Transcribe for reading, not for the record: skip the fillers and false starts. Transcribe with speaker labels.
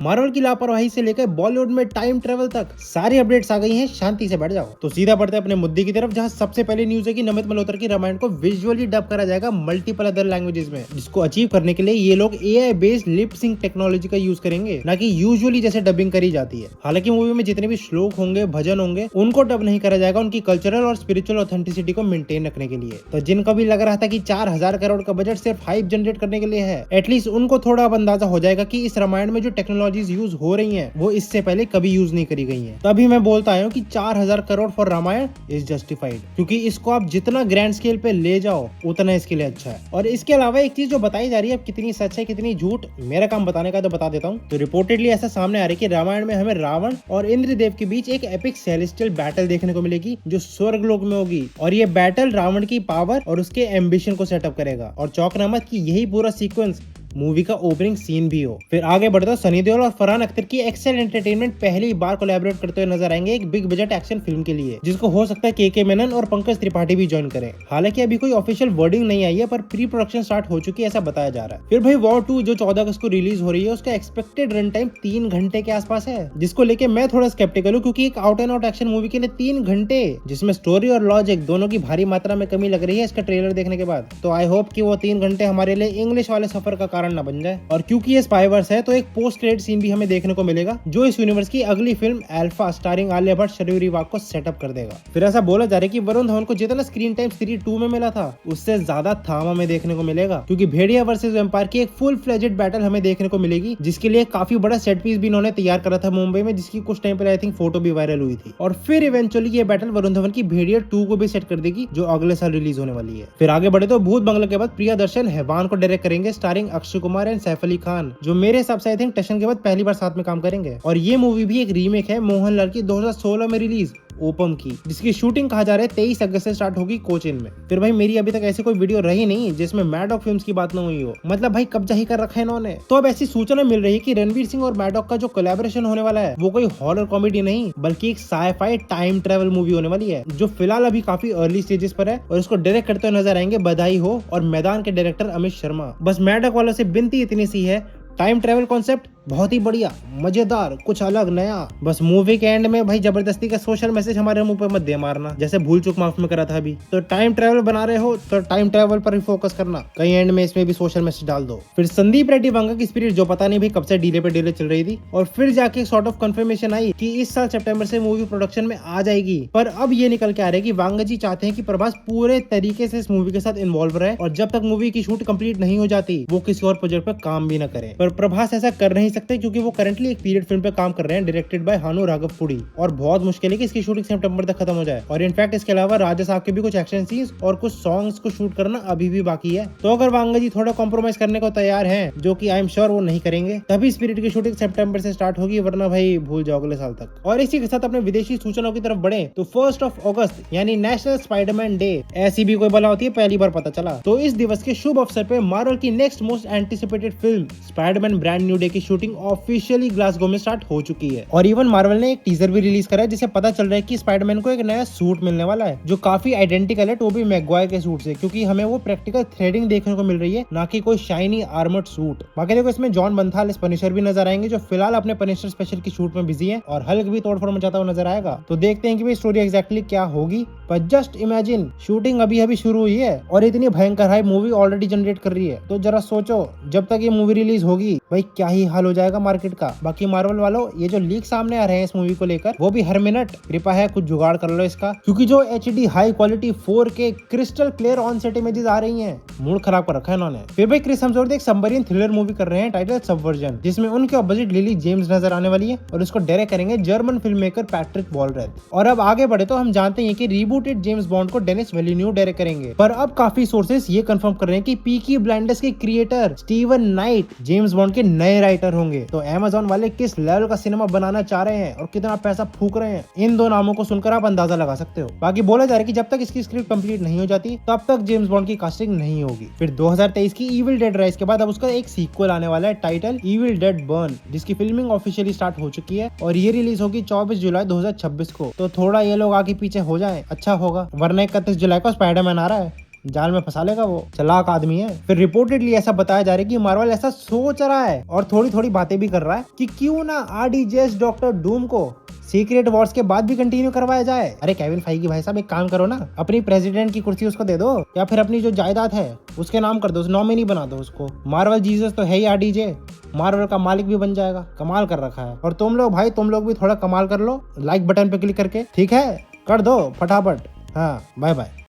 Speaker 1: Marvel की लापरवाही से लेकर बॉलीवुड में टाइम ट्रेवल तक सारी अपडेट्स आ गई हैं। शांति से बैठ जाओ। तो सीधा बढ़ते हैं अपने मुद्दे की तरफ, जहां सबसे पहले न्यूज है कि नमित मल्होत्रा की रामायण को विजुअली डब करा जाएगा मल्टीपल अदर लैंग्वेजेस में, जिसको अचीव करने के लिए ये लोग AI based lip sync technology का यूज करेंगे, ना कि यूजुअली जैसे डबिंग करी जाती है। हालांकि मूवी में जितने भी श्लोक होंगे, भजन होंगे, उनको डब नहीं करा जाएगा, उनकी कल्चरल और स्पिरिचुअल ऑथेंटिसिटी को मेंटेन रखने के लिए। तो जिनको भी लग रहा था कि 4000 करोड़ का बजट सिर्फ हाइप जनरेट करने के लिए है, एटलीस्ट उनको थोड़ा अब अंदाजा हो जाएगा कि इस रामायण में जो टेक्नोलॉजीज यूज हो रही हैं वो इससे पहले कभी यूज नहीं करी गई हैं। तभी मैं बोलता आया हूँ कि 4000 crore for Ramayana is justified, क्योंकि इसको आप जितना ग्रैंड स्केल पे ले जाओ उतना इसके लिए अच्छा है। और इसके अलावा एक चीज जो बताई जा रही है, अब कितनी सच है कितनी झूठ मेरा काम बताने का, तो बता देता हूँ। तो रिपोर्टेडली ऐसा सामने आ रहा है कि रामायण में हमें रावण और इंद्रदेव के बीच एक एपिक सेलेस्टियल बैटल देखने को मिलेगी, जो स्वर्ग लोक में होगी। और ये बैटल रावण की पावर और उसके एम्बिशन को सेटअप करेगा। और चौंकना मत कि यही पूरा सीक्वेंस मूवी का ओपनिंग सीन भी हो। फिर आगे बढ़ता सनी देओल और फरहान अख्तर की एक्सेल एंटरटेनमेंट पहली बार कोलैबोरेट करते हुए नजर आएंगे एक बिग बजट एक्शन फिल्म के लिए, जिसको हो सकता है के मेनन और पंकज त्रिपाठी भी ज्वाइन करें। हालांकि अभी कोई ऑफिशियल वर्डिंग नहीं आई है, पर प्री प्रोडक्शन स्टार्ट हो चुकी है ऐसा बताया जा रहा है। फिर भाई वॉर 2 जो 14 अगस्त को रिलीज हो रही है, उसका एक्सपेक्टेड रन टाइम 3 घंटे के आसपास है, जिसको लेके मैं थोड़ा स्केप्टिकल हूँ, क्योंकि एक out and out action movie के लिए 3 घंटे, जिसमें स्टोरी और लॉजिक दोनों की भारी मात्रा में कमी लग रही है इसका ट्रेलर देखने के बाद। तो आई होप कि वो 3 घंटे हमारे लिए इंग्लिश वाले सफर का कारण न बन जाए। और क्योंकि ये स्पाइवर्स है, तो एक पोस्ट क्रेडिट सीन भी हमें देखने को मिलेगा, जो इस यूनिवर्स की अगली film alpha starring Alia Bhatt शरीरी वाग को सेटअप कर देगा। फिर ऐसा बोला जा रहा है कि वरुण धवन को जितना स्क्रीन टाइम स्त्री 2 में मिला था, उससे ज्यादा थामा में देखने को मिलेगा, क्योंकि भेड़िया वर्सेस एम्पायर की एक फुल फ्लेजेड बैटल हमें देखने को मिलेगी, जिसके लिए काफी बड़ा सेट पीस भी इन्होंने तैयार करा था मुंबई में, जिसकी कुछ टाइम पहले आई थिंक फोटो भी वायरल हुई थी। और फिर इवेंचुअली ये बैटल वरुण धवन की भेड़िया 2 को भी सेट कर देगी, जो अगले साल रिलीज होने वाली है। फिर आगे बढ़े तो भूत बंगला के बाद प्रिया दर्शन हैवान को डायरेक्ट करेंगे, स्टारिंग अक्षय कुमार एंड सैफ अली खान, जो मेरे हिसाब से आई थिंक टशन के बाद पहली बार साथ में काम करेंगे। और ये मूवी भी एक रीमेक है मोहनलाल की 2016 में रिलीज ओपम की, जिसकी शूटिंग कहा जा रहा है 23 अगस्त से स्टार्ट होगी कोचिन में। फिर भाई मेरी अभी तक ऐसी कोई वीडियो रही नहीं जिसमें मैडॉक फिल्म्स की बात न हुई हो, मतलब भाई कब्जा ही कर रखा है इन्होंने। तो अब ऐसी सूचना मिल रही है कि रणवीर सिंह और मैडॉक का जो कोलैबोरेशन होने वाला है, वो कोई हॉरर कॉमेडी नहीं, बल्कि एक साई-फाई टाइम ट्रेवल मूवी होने वाली है, जो फिलहाल अभी काफी अर्ली स्टेजेस पर है। और इसको डायरेक्ट करते हुए नजर आएंगे बधाई हो और मैदान के डायरेक्टर अमित शर्मा। बस मैडॉक वालों से विनती इतनी सी है, टाइम ट्रेवल कॉन्सेप्ट बहुत ही बढ़िया, मजेदार, कुछ अलग नया। बस मूवी के एंड में भाई जबरदस्ती का सोशल मैसेज हमारे मुंह पे मत दे मारना, जैसे भूल चूक माफ में करा था अभी। तो टाइम ट्रेवल बना रहे हो तो टाइम ट्रेवल पर ही फोकस करना, कहीं एंड में इसमें भी सोशल मैसेज डाल दो। फिर संदीप रेड्डी वांगा की स्पिरिट, जो पता नहीं भाई कब से डीले पे डीले चल रही थी, और फिर जाके सॉर्ट ऑफ कंफर्मेशन आई कि इस साल सितंबर से मूवी प्रोडक्शन में आ जाएगी। पर अब ये निकल के आ रहा है कि वांगा जी चाहते हैं कि प्रभास पूरे तरीके से इस मूवी के साथ इन्वॉल्व रहे, और जब तक मूवी की शूट कंप्लीट नहीं हो जाती वो किसी और प्रोजेक्ट पर काम भी न करे। पर प्रभास ऐसा कर नहीं सकते, क्योंकि वो करंटली एक पीरियड फिल्म पे काम कर रहे हैं, डायरेक्टेड बाय हानू राघवपुड़ी, और बहुत मुश्किल है कि इसकी शूटिंग सितंबर तक खत्म हो जाए। और इनफैक्ट इसके अलावा राजा साहब के भी कुछ एक्शन सीन्स और कुछ सॉन्ग्स को शूट करना अभी भी बाकी है। तो अगर वांगा जी थोड़ा कॉम्प्रोमाइज करने को तैयार हैं, जो कि आई एम श्योर वो नहीं करेंगे, तभी स्पिरिट की शूटिंग सितंबर से स्टार्ट होगी, वरना भाई भूल जाओ अगले साल तक। और इसी के साथ अपने विदेशी सूचनाओं की तरफ बढ़े तो 1 अगस्त यानी नेशनल स्पाइडरमैन डे, ऐसी भी कोई बला होती है पहली बार पता चला। तो इस दिवस के शुभ अवसर पे मार्वल की next most anticipated film Spiderman brand new day की शूटिंग ऑफिशियली ग्लासगो में स्टार्ट हो चुकी है। और इवन मार्वल ने एक टीजर भी रिलीज करा है, जिसे पता चल रहा है कि स्पाइडरमैन को एक नया सूट मिलने वाला है, जो काफी आइडेंटिकल है टोबी मैगवायर के सूट से, क्योंकि हमें वो प्रैक्टिकल थ्रेडिंग देखने को मिल रही है, ना कि कोई शाइनी आर्मर्ड सूट। बाकी देखो इसमें जॉन बंथाल पनिशर भी नजर आएंगे, जो फिलहाल अपने पनिशर स्पेशल की शूट में बिजी है, और हल्क भी तोड़फोड़ मचाता हुआ नजर आएगा। तो देखते हैं कि भाई स्टोरी एग्जैक्टली क्या होगी। पर जस्ट इमेजिन, शूटिंग अभी अभी शुरू हुई है और इतनी भयंकर हाई मूवी ऑलरेडी जनरेट कर रही है। तो जरा सोचो जब तक ये मूवी रिलीज होगी भाई क्या ही हाल हो जाएगा मार्केट का। बाकी मार्वल वालों, ये जो लीक सामने आ रहे हैं इस मूवी को लेकर, वो भी हर मिनट कृपा है कुछ जुगाड़ कर लो इसका, क्योंकि जो HD high quality 4K crystal clear on set images आ रही हैं, मूड खराब कर रखा है इन्होंने। फिर भाई क्रिस हेम्सवर्थ एक सबमरीन थ्रिलर मूवी कर रहे हैं टाइटल सबवर्जन, जिसमें उनके अपोजिट लिली जेम्स नजर आने वाली है, और उसको डायरेक्ट करेंगे जर्मन फिल्म मेकर पैट्रिक वॉलरेथ। और अब आगे बढ़े तो हम जानते हैं कि रीबूटेड जेम्स बॉन्ड को डेनिस विल्लेन्यूव डायरेक्ट करेंगे, पर अब काफी सोर्सेस ये कंफर्म कर रहे हैं कि पीकी ब्लाइंडर्स के creator Steven night James bond के नए राइटर होंगे। तो अमेज़न वाले किस लेवल का सिनेमा बनाना चाह रहे हैं और कितना पैसा फूक रहे हैं, इन दो नामों को सुनकर आप अंदाजा लगा सकते हो। बाकी बोला जा रहा है कि जब तक इसकी स्क्रिप्ट कंप्लीट नहीं हो जाती तब तक जेम्स बॉन्ड की कास्टिंग नहीं होगी। फिर 2023 की इविल डेड राइज के बाद अब उसका एक सीक्वल आने वाला है टाइटल इविल डेड बर्न, जिसकी फिल्मिंग ऑफिशियली स्टार्ट हो चुकी है, और ये रिलीज होगी 24 जुलाई 2026 को। तो थोड़ा ये लोग आगे पीछे हो जाए अच्छा होगा, वरना 31 जुलाई को स्पाइडरमैन आ रहा है। जाल में फंसा लेगा, वो चालाक आदमी है। फिर रिपोर्टेडली ऐसा बताया जा रहा है कि मार्वल ऐसा सोच रहा है और थोड़ी थोड़ी बातें भी कर रहा है कि क्यों ना RDJ डॉक्टर डूम को सीक्रेट वॉर्स के बाद भी कंटिन्यू करवाया जाए। अरे केविन फाइगी भाई साहब, एक काम करो ना, अपनी प्रेसिडेंट की कुर्सी उसको दे दो, या फिर अपनी जो जायदाद है उसके नाम कर दो, नॉमिनी बना दो उसको। मार्वल जीसस तो है ही RDJ, मार्वल का मालिक भी बन जाएगा। कमाल कर रखा है। और तुम लोग भाई, तुम लोग भी थोड़ा कमाल कर लो, लाइक बटन पे क्लिक करके, ठीक है, कर दो फटाफट। हाँ, बाय बाय।